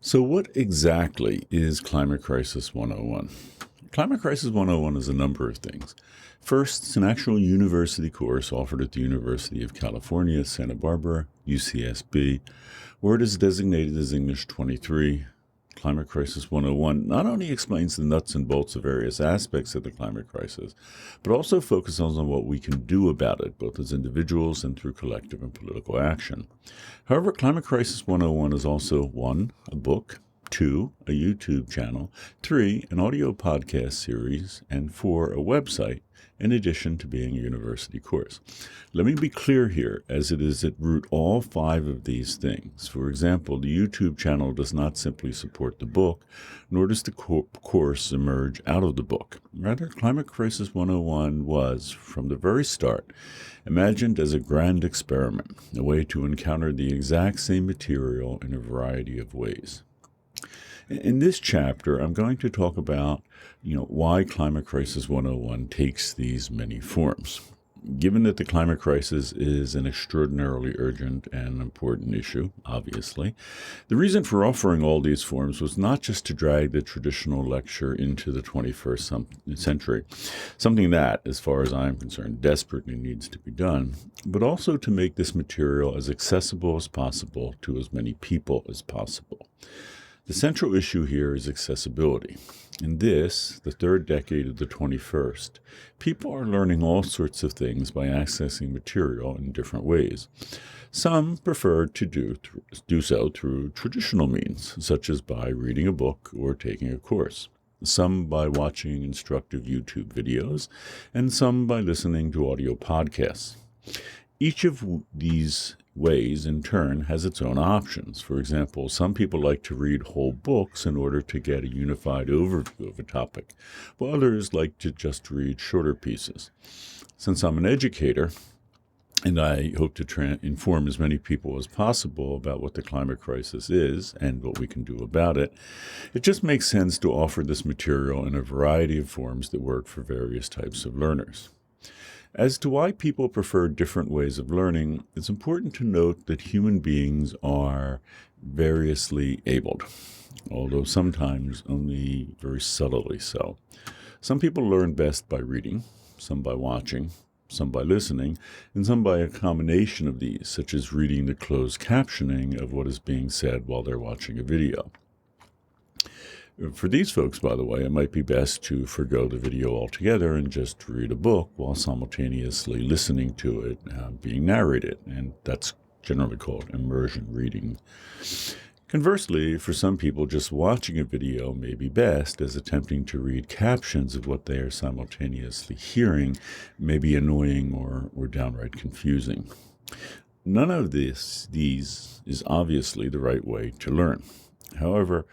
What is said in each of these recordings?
So what exactly is Climate Crisis 101? Climate Crisis 101 is a number of things. First, it's an actual university course offered at the University of California, Santa Barbara, UCSB, where it is designated as English 23. Climate Crisis 101 not only explains the nuts and bolts of various aspects of the climate crisis, but also focuses on what we can do about it, both as individuals and through collective and political action. However, Climate Crisis 101 is also 1. A book, 2. A YouTube channel, 3. An audio podcast series, and 4. A website, in addition to being a university course. Let me be clear here, as it is at root all 5 of these things. For example, the YouTube channel does not simply support the book, nor does the course emerge out of the book. Rather, Climate Crisis 101 was, from the very start, imagined as a grand experiment, a way to encounter the exact same material in a variety of ways. In this chapter, I'm going to talk about, why Climate Crisis 101 takes these many forms. Given that the climate crisis is an extraordinarily urgent and important issue, obviously, the reason for offering all these forms was not just to drag the traditional lecture into the 21st century, something that, as far as I'm concerned, desperately needs to be done, but also to make this material as accessible as possible to as many people as possible. The central issue here is accessibility. In this, the third decade of the 21st, people are learning all sorts of things by accessing material in different ways. Some prefer to do so through traditional means, such as by reading a book or taking a course. Some by watching instructive YouTube videos, and some by listening to audio podcasts. Each of these ways, in turn, has its own options. For example, some people like to read whole books in order to get a unified overview of a topic, while others like to just read shorter pieces. Since I'm an educator, and I hope to inform as many people as possible about what the climate crisis is and what we can do about it, it just makes sense to offer this material in a variety of forms that work for various types of learners. As to why people prefer different ways of learning, it's important to note that human beings are variously abled, although sometimes only very subtly so. Some people learn best by reading, some by watching, some by listening, and some by a combination of these, such as reading the closed captioning of what is being said while they're watching a video. For these folks, by the way, it might be best to forgo the video altogether and just read a book while simultaneously listening to it being narrated, and that's generally called immersion reading. Conversely, for some people, just watching a video may be best, as attempting to read captions of what they are simultaneously hearing may be annoying or downright confusing. None of these is obviously the right way to learn. However,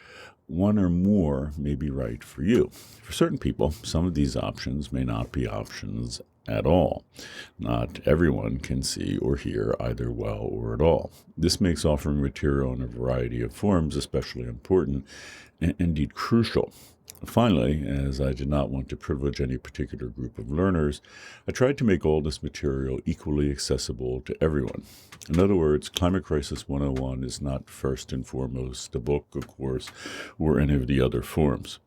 one or more may be right for you. For certain people, some of these options may not be options at all. Not everyone can see or hear either well or at all. This makes offering material in a variety of forms especially important and indeed crucial. Finally, as I did not want to privilege any particular group of learners, I tried to make all this material equally accessible to everyone. In other words, Climate Crisis 101 is not first and foremost a book, a course, or any of the other forms.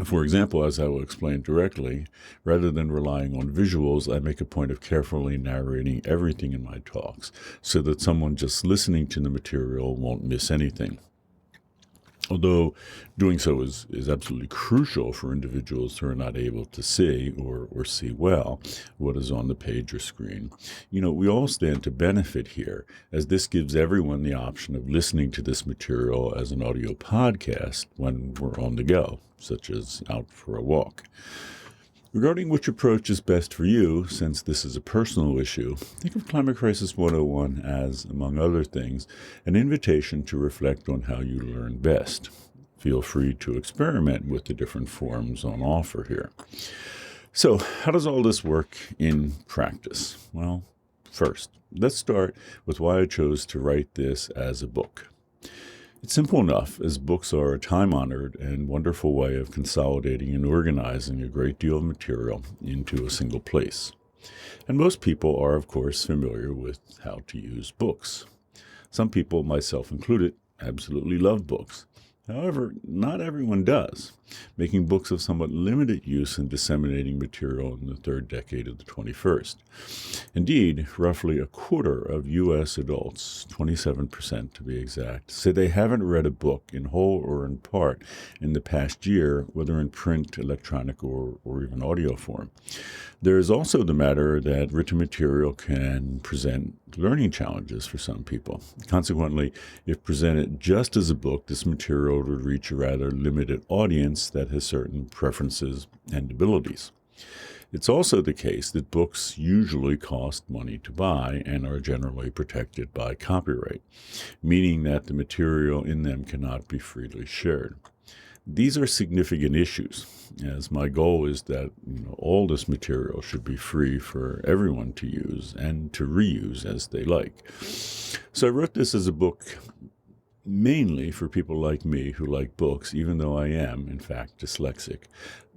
For example, as I will explain directly, rather than relying on visuals, I make a point of carefully narrating everything in my talks so that someone just listening to the material won't miss anything. Although doing so is absolutely crucial for individuals who are not able to see or see well what is on the page or screen, we all stand to benefit here, as this gives everyone the option of listening to this material as an audio podcast when we're on the go, such as out for a walk. Regarding which approach is best for you, since this is a personal issue, think of Climate Crisis 101 as, among other things, an invitation to reflect on how you learn best. Feel free to experiment with the different forms on offer here. So, how does all this work in practice? Well, first, let's start with why I chose to write this as a book. It's simple enough, as books are a time-honored and wonderful way of consolidating and organizing a great deal of material into a single place. And most people are, of course, familiar with how to use books. Some people, myself included, absolutely love books. However, not everyone does, making books of somewhat limited use in disseminating material in the third decade of the 21st. Indeed, roughly a quarter of U.S. adults, 27% to be exact, say they haven't read a book in whole or in part in the past year, whether in print, electronic, or even audio form. There is also the matter that written material can present learning challenges for some people. Consequently, if presented just as a book, this material would reach a rather limited audience that has certain preferences and abilities. It's also the case that books usually cost money to buy and are generally protected by copyright, meaning that the material in them cannot be freely shared. These are significant issues, as my goal is that all this material should be free for everyone to use and to reuse as they like. So I wrote this as a book mainly for people like me who like books, even though I am, in fact, dyslexic.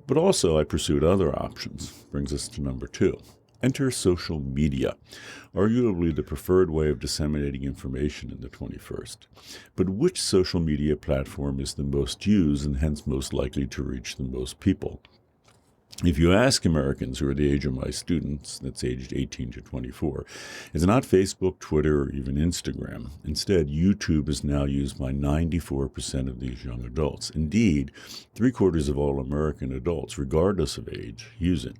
But also I pursued other options. Brings us to number 2. Enter social media, arguably the preferred way of disseminating information in the 21st. But which social media platform is the most used and hence most likely to reach the most people? If you ask Americans who are the age of my students, that's aged 18 to 24, it's not Facebook, Twitter, or even Instagram. Instead, YouTube is now used by 94% of these young adults. Indeed, 3/4 of all American adults, regardless of age, use it.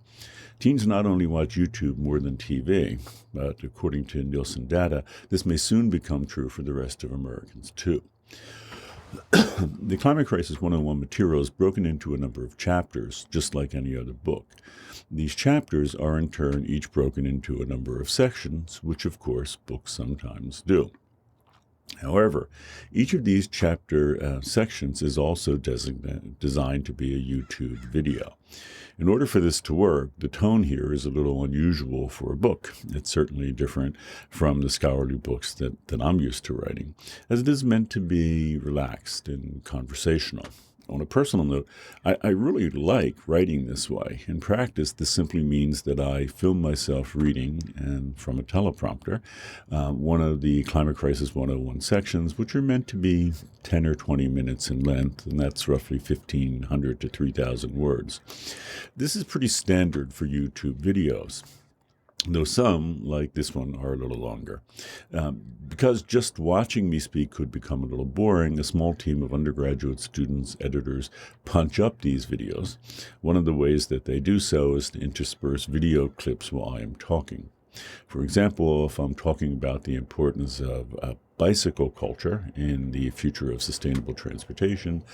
Teens not only watch YouTube more than TV, but according to Nielsen data, this may soon become true for the rest of Americans too. The Climate Crisis 101 material is broken into a number of chapters, just like any other book. These chapters are in turn each broken into a number of sections, which of course books sometimes do. However, each of these chapter sections is also designed to be a YouTube video. In order for this to work, the tone here is a little unusual for a book. It's certainly different from the scholarly books that I'm used to writing, as it is meant to be relaxed and conversational. On a personal note, I really like writing this way. In practice, this simply means that I film myself reading, and from a teleprompter, one of the Climate Crisis 101 sections, which are meant to be 10 or 20 minutes in length, and that's roughly 1,500 to 3,000 words. This is pretty standard for YouTube videos, though some, like this one, are a little longer. Because just watching me speak could become a little boring, a small team of undergraduate students, editors, punch up these videos. One of the ways that they do so is to intersperse video clips while I am talking. For example, if I'm talking about the importance of bicycle culture in the future of sustainable transportation,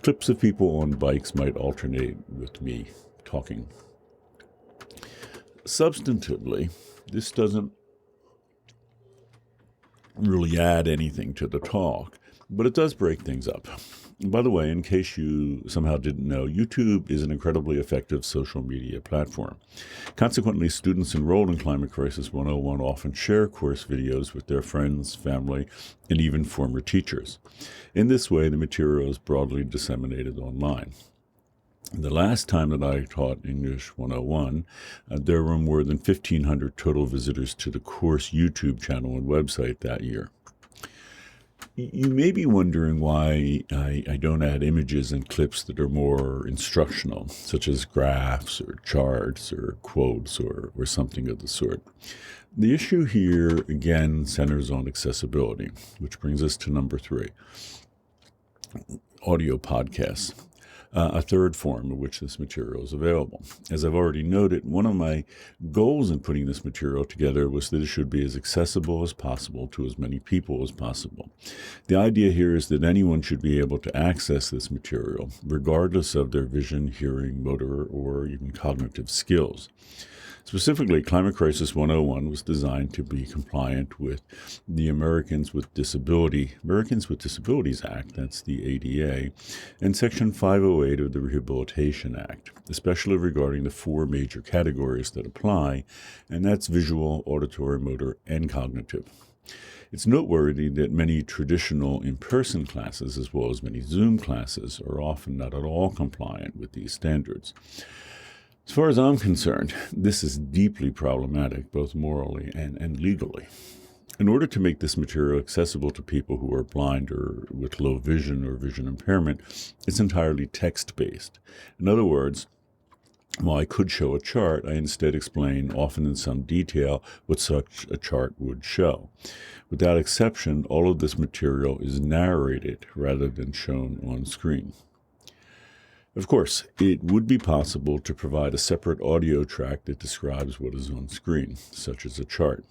clips of people on bikes might alternate with me talking. Substantively, this doesn't really add anything to the talk, but it does break things up. By the way, in case you somehow didn't know, YouTube is an incredibly effective social media platform. Consequently, students enrolled in Climate Crisis 101 often share course videos with their friends, family, and even former teachers. In this way, the material is broadly disseminated online. The last time that I taught English 101, there were more than 1,500 total visitors to the course YouTube channel and website that year. You may be wondering why I don't add images and clips that are more instructional, such as graphs or charts or quotes or something of the sort. The issue here, again, centers on accessibility, which brings us to number 3, audio podcasts. A third form in which this material is available. As I've already noted, one of my goals in putting this material together was that it should be as accessible as possible to as many people as possible. The idea here is that anyone should be able to access this material, regardless of their vision, hearing, motor, or even cognitive skills. Specifically, Climate Crisis 101 was designed to be compliant with the Americans with Disabilities Act, that's the ADA, and Section 508 of the Rehabilitation Act, especially regarding the 4 major categories that apply, and that's visual, auditory, motor, and cognitive. It's noteworthy that many traditional in-person classes, as well as many Zoom classes, are often not at all compliant with these standards. As far as I'm concerned, this is deeply problematic, both morally and legally. In order to make this material accessible to people who are blind or with low vision or vision impairment, it's entirely text-based. In other words, while I could show a chart, I instead explain, often in some detail, what such a chart would show. Without exception, all of this material is narrated rather than shown on screen. Of course, it would be possible to provide a separate audio track that describes what is on screen, such as a chart.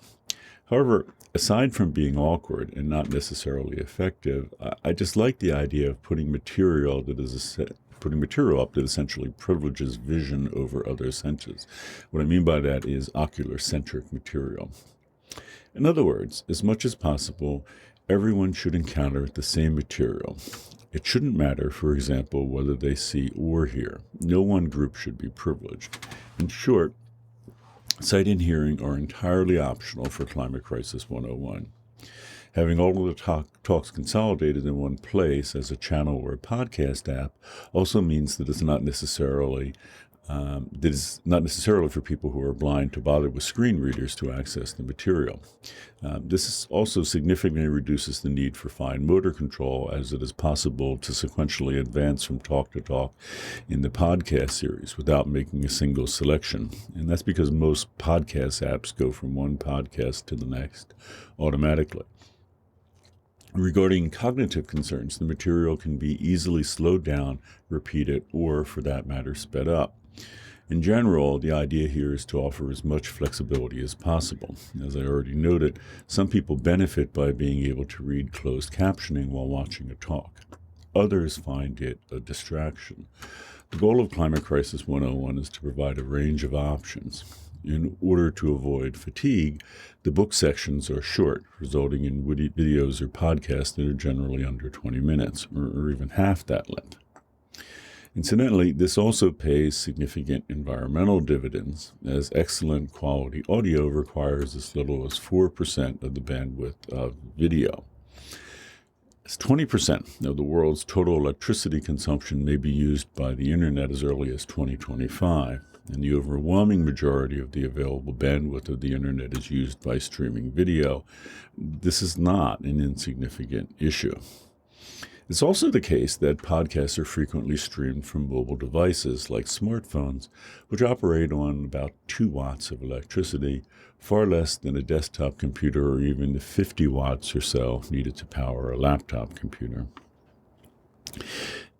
However, aside from being awkward and not necessarily effective, I just like the idea of putting material up that essentially privileges vision over other senses. What I mean by that is ocular-centric material. In other words, as much as possible, everyone should encounter the same material. It shouldn't matter, for example, whether they see or hear. No one group should be privileged. In short, sight and hearing are entirely optional for Climate Crisis 101. Having all of the talks consolidated in one place as a channel or a podcast app also means that it's not necessarily for people who are blind to bother with screen readers to access the material. This also significantly reduces the need for fine motor control, as it is possible to sequentially advance from talk to talk in the podcast series without making a single selection. And that's because most podcast apps go from one podcast to the next automatically. Regarding cognitive concerns, the material can be easily slowed down, repeated, or, for that matter, sped up. In general, the idea here is to offer as much flexibility as possible. As I already noted, some people benefit by being able to read closed captioning while watching a talk. Others find it a distraction. The goal of Climate Crisis 101 is to provide a range of options. In order to avoid fatigue, the book sections are short, resulting in videos or podcasts that are generally under 20 minutes, or even half that length. Incidentally, this also pays significant environmental dividends, as excellent quality audio requires as little as 4% of the bandwidth of video. As 20% of the world's total electricity consumption may be used by the internet as early as 2025, and the overwhelming majority of the available bandwidth of the internet is used by streaming video. This is not an insignificant issue. It's also the case that podcasts are frequently streamed from mobile devices like smartphones, which operate on about 2 watts of electricity, far less than a desktop computer or even the 50 watts or so needed to power a laptop computer.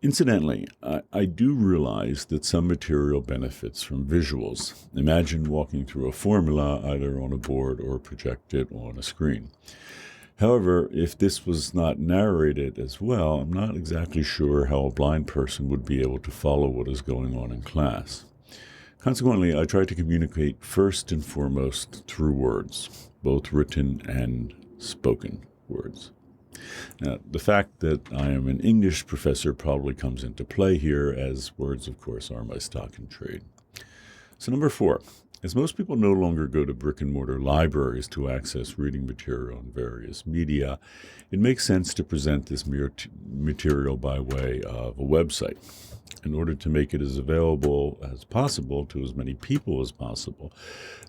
Incidentally, I do realize that some material benefits from visuals. Imagine walking through a formula either on a board or projected on a screen. However, if this was not narrated as well, I'm not exactly sure how a blind person would be able to follow what is going on in class. Consequently, I try to communicate first and foremost through words, both written and spoken words. Now, the fact that I am an English professor probably comes into play here, as words, of course, are my stock in trade. So 4, as most people no longer go to brick-and-mortar libraries to access reading material in various media, it makes sense to present this material by way of a website. In order to make it as available as possible to as many people as possible,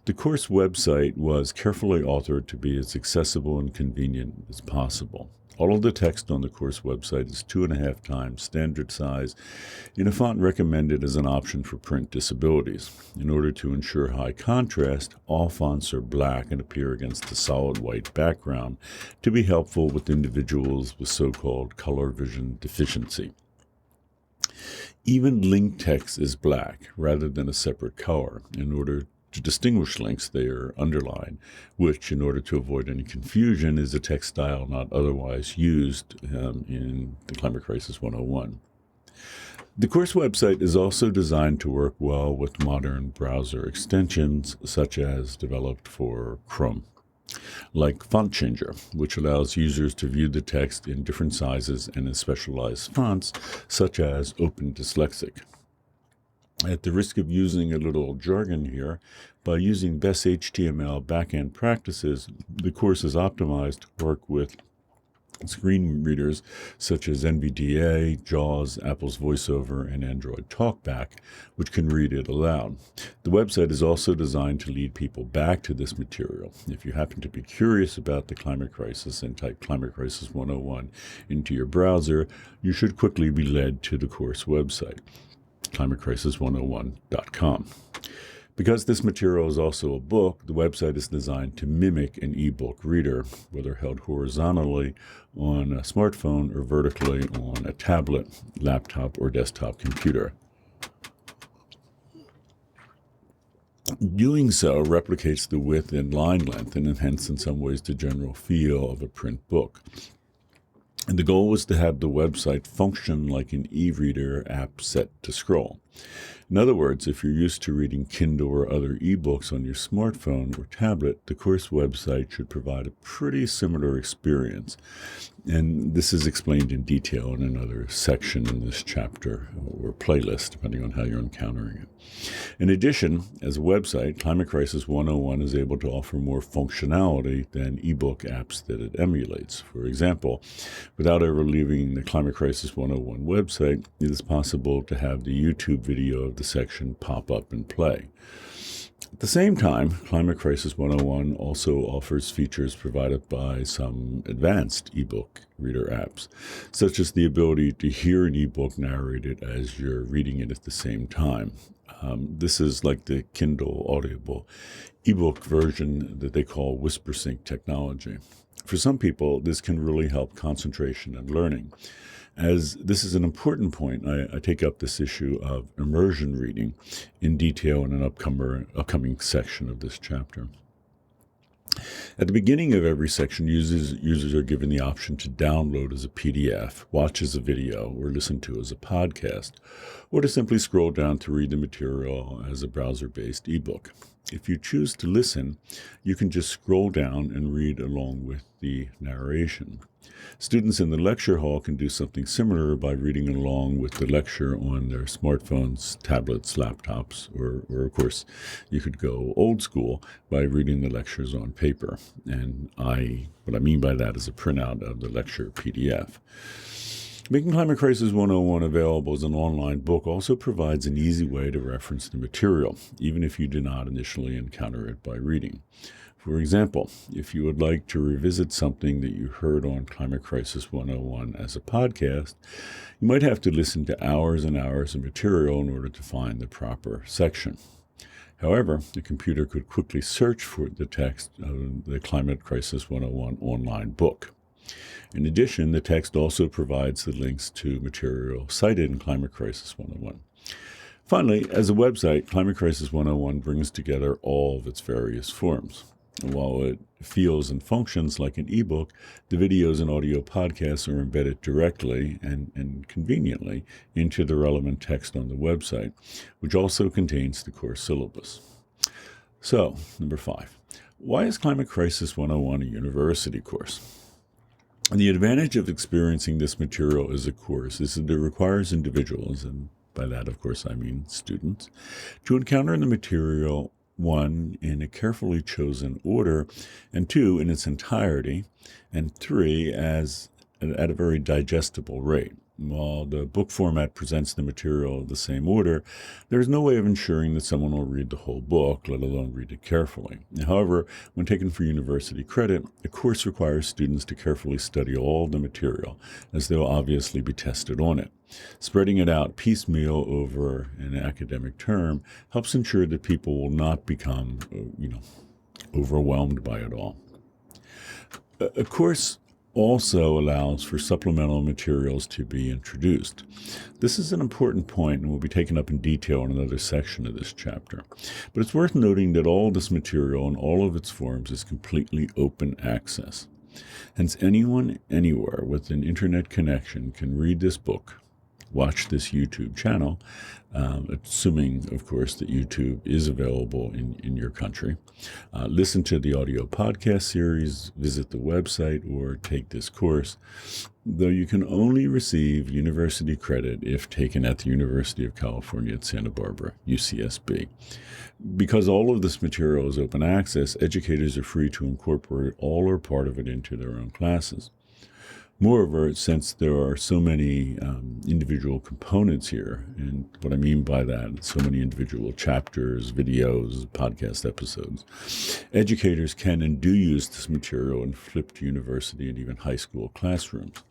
the course website was carefully altered to be as accessible and convenient as possible. All of the text on the course website is 2.5 times standard size in a font recommended as an option for print disabilities. In order to ensure high contrast, all fonts are black and appear against a solid white background to be helpful with individuals with so-called color vision deficiency. Even link text is black rather than a separate color. In order to distinguish links, they are underlined, which, in order to avoid any confusion, is a text style not otherwise used in the Climate Crisis 101. The course website is also designed to work well with modern browser extensions, such as developed for Chrome, like Font Changer, which allows users to view the text in different sizes and in specialized fonts, such as Open Dyslexic. At the risk of using a little jargon here, by using best HTML backend practices, the course is optimized to work with screen readers such as NVDA, JAWS, Apple's VoiceOver, and Android TalkBack, which can read it aloud. The website is also designed to lead people back to this material. If you happen to be curious about the climate crisis and type Climate Crisis 101 into your browser, you should quickly be led to the course website, climatecrisis101.com. Because this material is also a book, the website is designed to mimic an ebook reader, whether held horizontally on a smartphone or vertically on a tablet, laptop, or desktop computer. Doing so replicates the width and line length and hence in some ways the general feel of a print book. And the goal was to have the website function like an e-reader app set to scroll. In other words, if you're used to reading Kindle or other ebooks on your smartphone or tablet, the course website should provide a pretty similar experience. And this is explained in detail in another section in this chapter or playlist, depending on how you're encountering it. In addition, as a website, Climate Crisis 101 is able to offer more functionality than ebook apps that it emulates. For example, without ever leaving the Climate Crisis 101 website, it is possible to have the YouTube video of the section pop up and play. At the same time, Climate Crisis 101 also offers features provided by some advanced ebook reader apps, such as the ability to hear an ebook narrated as you're reading it at the same time. This is like the Kindle Audible ebook version that they call WhisperSync technology. For some people, this can really help concentration and learning. As this is an important point, I take up this issue of immersion reading in detail in an upcoming section of this chapter. At the beginning of every section, users are given the option to download as a PDF, watch as a video, or listen to as a podcast, or to simply scroll down to read the material as a browser-based ebook. If you choose to listen, you can just scroll down and read along with the narration. Students in the lecture hall can do something similar by reading along with the lecture on their smartphones, tablets, laptops, or of course, you could go old school by reading the lectures on paper. And what I mean by that is a printout of the lecture PDF. Making Climate Crisis 101 available as an online book also provides an easy way to reference the material, even if you do not initially encounter it by reading. For example, if you would like to revisit something that you heard on Climate Crisis 101 as a podcast, you might have to listen to hours and hours of material in order to find the proper section. However, the computer could quickly search for the text of the Climate Crisis 101 online book. In addition, the text also provides the links to material cited in Climate Crisis 101. Finally, as a website, Climate Crisis 101 brings together all of its various forms. And while it feels and functions like an ebook, the videos and audio podcasts are embedded directly and conveniently into the relevant text on the website, which also contains the course syllabus. So, number 5. Why is Climate Crisis 101 a university course? And the advantage of experiencing this material as a course is that it requires individuals, and by that, of course, I mean students, to encounter the material, 1, in a carefully chosen order, and 2, in its entirety, and 3, at a very digestible rate. While the book format presents the material in the same order, there is no way of ensuring that someone will read the whole book, let alone read it carefully. However, when taken for university credit, the course requires students to carefully study all the material, as they will obviously be tested on it. Spreading it out piecemeal over an academic term helps ensure that people will not become, overwhelmed by it all. A course also allows for supplemental materials to be introduced. This is an important point and will be taken up in detail in another section of this chapter. But it's worth noting that all this material in all of its forms is completely open access. Hence, anyone, anywhere with an internet connection can read this book, watch this YouTube channel, assuming, of course, that YouTube is available in your country, listen to the audio podcast series, visit the website, or take this course, though you can only receive university credit if taken at the University of California at Santa Barbara, UCSB. Because all of this material is open access, educators are free to incorporate all or part of it into their own classes. Moreover, since there are so many individual components here, and what I mean by that, so many individual chapters, videos, podcast episodes, educators can and do use this material in flipped university and even high school classrooms.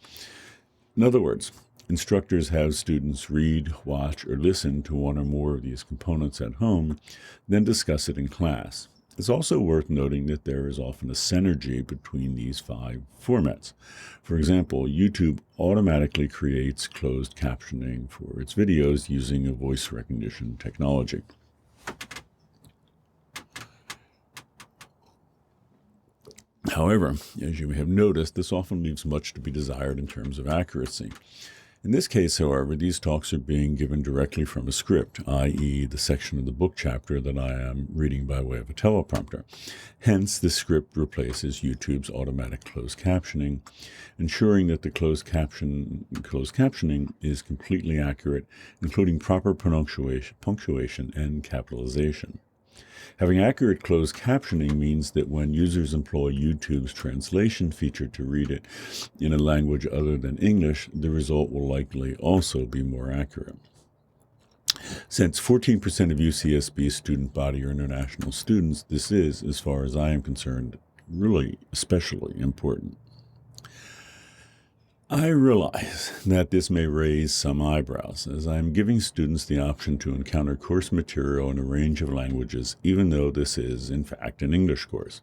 In other words, instructors have students read, watch, or listen to one or more of these components at home, then discuss it in class. It's also worth noting that there is often a synergy between these 5 formats. For example, YouTube automatically creates closed captioning for its videos using a voice recognition technology. However, as you have noticed, this often leaves much to be desired in terms of accuracy. In this case, however, these talks are being given directly from a script, i.e. the section of the book chapter that I am reading by way of a teleprompter. Hence, the script replaces YouTube's automatic closed captioning, ensuring that the closed captioning is completely accurate, including proper punctuation and capitalization. Having accurate closed captioning means that when users employ YouTube's translation feature to read it in a language other than English, the result will likely also be more accurate. Since 14% of UCSB's student body are international students, this is, as far as I am concerned, really especially important. I realize that this may raise some eyebrows, as I am giving students the option to encounter course material in a range of languages, even though this is, in fact, an English course.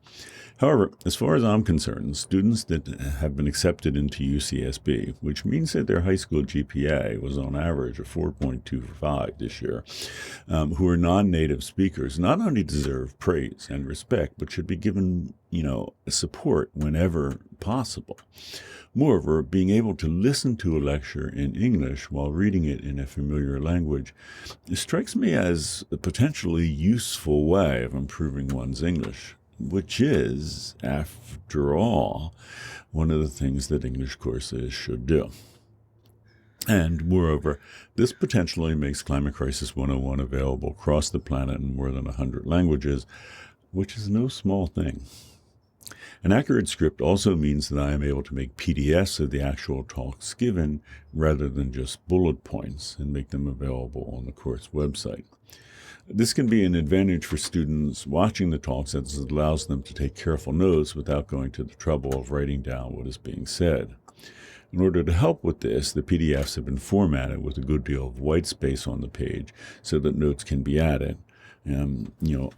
However, as far as I'm concerned, students that have been accepted into UCSB, which means that their high school GPA was on average a 4.25 this year, who are non-native speakers, not only deserve praise and respect, but should be given, support whenever possible. Moreover, being able to listen to a lecture in English while reading it in a familiar language strikes me as a potentially useful way of improving one's English, which is, after all, one of the things that English courses should do. And moreover, this potentially makes Climate Crisis 101 available across the planet in more than 100 languages, which is no small thing. An accurate script also means that I am able to make PDFs of the actual talks given rather than just bullet points and make them available on the course website. This can be an advantage for students watching the talks as it allows them to take careful notes without going to the trouble of writing down what is being said. In order to help with this, the PDFs have been formatted with a good deal of white space on the page so that notes can be added.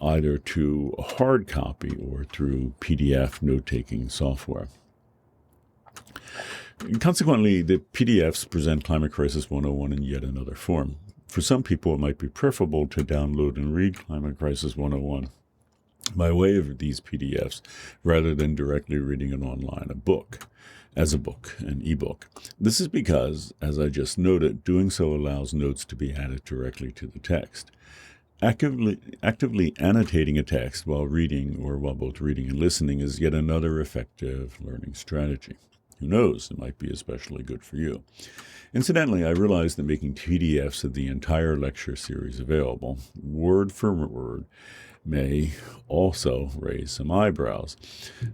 Either to a hard copy or through PDF note-taking software. Consequently, the PDFs present Climate Crisis 101 in yet another form. For some people, it might be preferable to download and read Climate Crisis 101 by way of these PDFs rather than directly reading it online, an ebook. This is because, as I just noted, doing so allows notes to be added directly to the text. Actively annotating a text while reading or while both reading and listening is yet another effective learning strategy. Who knows, it might be especially good for you. Incidentally, I realized that making PDFs of the entire lecture series available, word for word, may also raise some eyebrows,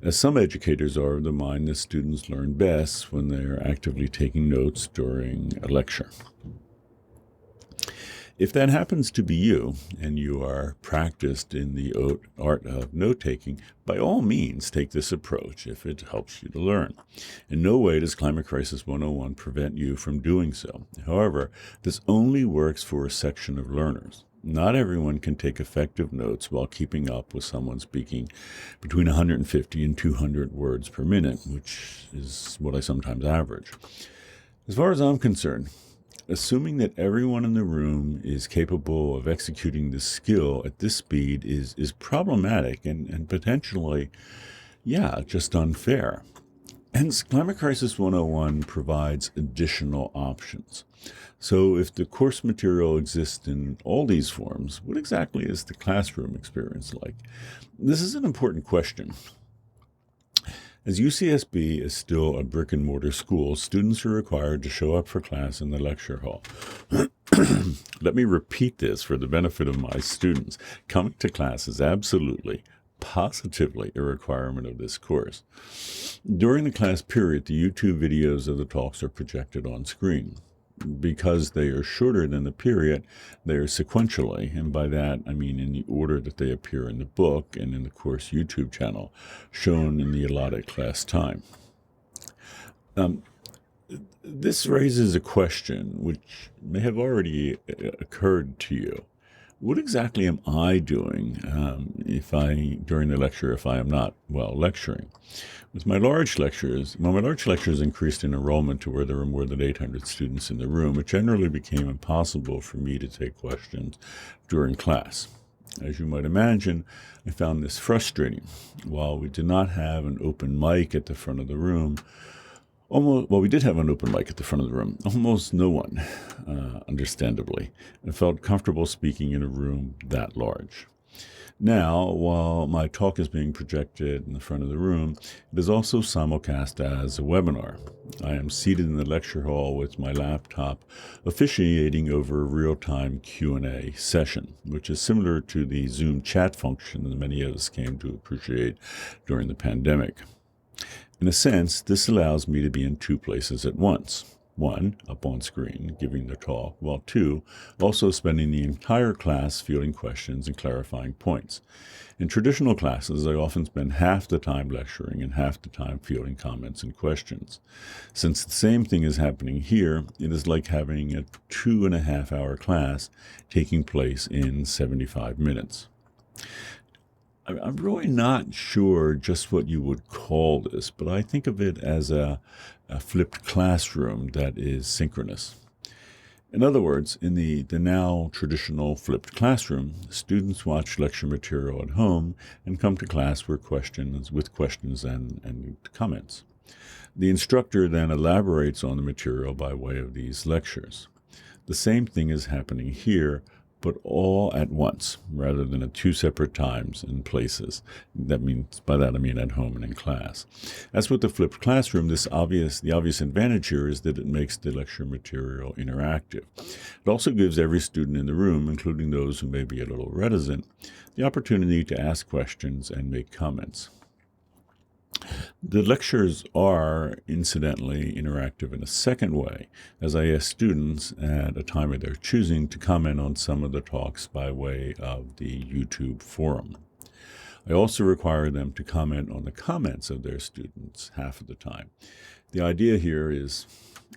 as some educators are of the mind that students learn best when they are actively taking notes during a lecture. If that happens to be you, and you are practiced in the art of note-taking, by all means take this approach if it helps you to learn. In no way does Climate Crisis 101 prevent you from doing so. However, this only works for a section of learners. Not everyone can take effective notes while keeping up with someone speaking between 150 and 200 words per minute, which is what I sometimes average. As far as I'm concerned, assuming that everyone in the room is capable of executing this skill at this speed is problematic and potentially, just unfair. Hence, Climate Crisis 101 provides additional options. So if the course material exists in all these forms, what exactly is the classroom experience like? This is an important question. As UCSB is still a brick-and-mortar school, students are required to show up for class in the lecture hall. Let me repeat this for the benefit of my students. Coming to class is absolutely, positively a requirement of this course. During the class period, the YouTube videos of the talks are projected on screen. Because they are shorter than the period, they are sequentially, and by that I mean in the order that they appear in the book and in the course YouTube channel, shown in the allotted class time. This raises a question which may have already occurred to you. What exactly am I doing during the lecture if I am not, lecturing? With my large lectures, when my large lectures increased in enrollment to where there were more than 800 students in the room, it generally became impossible for me to take questions during class. As you might imagine, I found this frustrating. While we did not have an open mic at the front of the room, we did have an open mic at the front of the room. Almost no one, understandably, felt comfortable speaking in a room that large. Now, while my talk is being projected in the front of the room, it is also simulcast as a webinar. I am seated in the lecture hall with my laptop, officiating over a real-time Q&A session, which is similar to the Zoom chat function that many of us came to appreciate during the pandemic. In a sense, this allows me to be in two places at once. One, up on screen, giving the talk, while two, also spending the entire class fielding questions and clarifying points. In traditional classes, I often spend half the time lecturing and half the time fielding comments and questions. Since the same thing is happening here, it is like having a 2.5-hour class taking place in 75 minutes. I'm really not sure just what you would call this, but I think of it as a flipped classroom that is synchronous. In other words, in the now traditional flipped classroom, students watch lecture material at home and come to class with questions and comments. The instructor then elaborates on the material by way of these lectures. The same thing is happening here, but all at once, rather than at two separate times and places. By that I mean at home and in class. As with the flipped classroom, the obvious advantage here is that it makes the lecture material interactive. It also gives every student in the room, including those who may be a little reticent, the opportunity to ask questions and make comments. The lectures are, incidentally, interactive in a second way, as I ask students at a time of their choosing to comment on some of the talks by way of the YouTube forum. I also require them to comment on the comments of their students half of the time. The idea here is,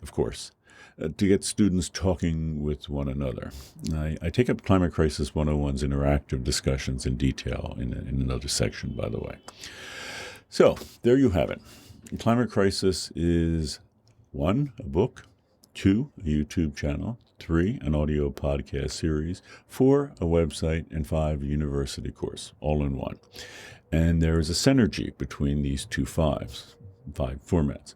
of course, to get students talking with one another. I take up Climate Crisis 101's interactive discussions in detail in another section, by the way. So, there you have it. Climate Crisis is 1, a book, 2, a YouTube channel, 3, an audio podcast series, 4, a website, and 5, a university course, all in one. And there is a synergy between these five formats.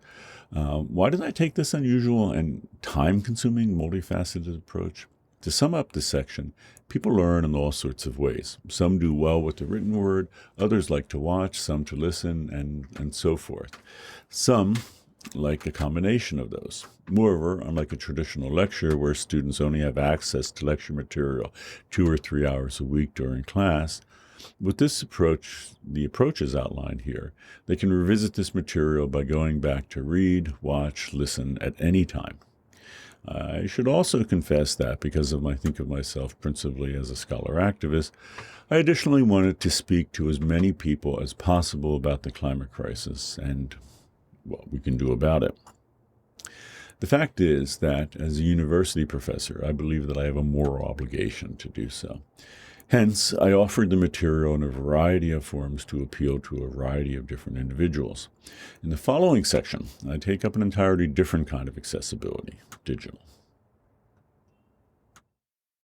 Why did I take this unusual and time-consuming, multifaceted approach? To sum up this section, people learn in all sorts of ways. Some do well with the written word, others like to watch, some to listen, and so forth. Some like a combination of those. Moreover, unlike a traditional lecture where students only have access to lecture material 2 or 3 hours a week during class, with this approach, the approaches outlined here, they can revisit this material by going back to read, watch, listen at any time. I should also confess that because I think of myself principally as a scholar activist, I additionally wanted to speak to as many people as possible about the climate crisis and what we can do about it. The fact is that as a university professor, I believe that I have a moral obligation to do so. Hence, I offered the material in a variety of forms to appeal to a variety of different individuals. In the following section, I take up an entirely different kind of accessibility, digital.